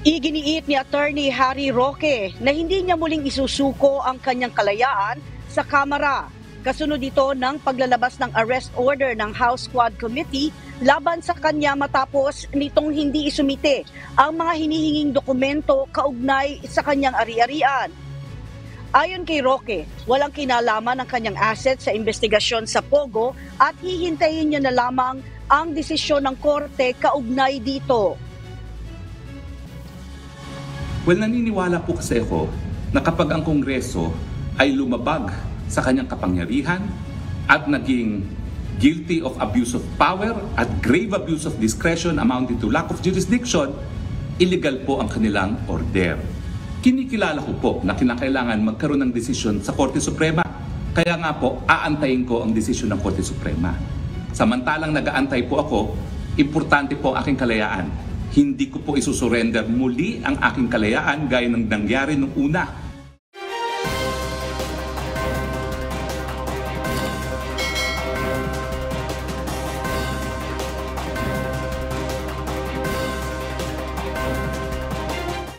Iginiit ni Attorney Harry Roque na hindi niya muling isusuko ang kanyang kalayaan sa Kamara. Kasunod ito ng paglalabas ng arrest order ng House Quad Committee laban sa kanya matapos nitong hindi isumite ang mga hinihinging dokumento kaugnay sa kanyang ari-arian. Ayon kay Roque, walang kinalaman ang kanyang asset sa investigasyon sa Pogo at hihintayin niya na lamang ang desisyon ng korte kaugnay dito. Well, naniniwala po kasi ako na kapag ang Kongreso ay lumabag sa kanyang kapangyarihan at naging guilty of abuse of power at grave abuse of discretion amounting to lack of jurisdiction, illegal po ang kanilang order. Kinikilala ko po na kinakailangan magkaroon ng desisyon sa Korte Suprema. Kaya nga po, aantayin ko ang desisyon ng Korte Suprema. Samantalang nag-aantay po ako, importante po ang aking kalayaan. Hindi ko po isusurrender muli ang aking kalayaan gaya ng nangyari nung una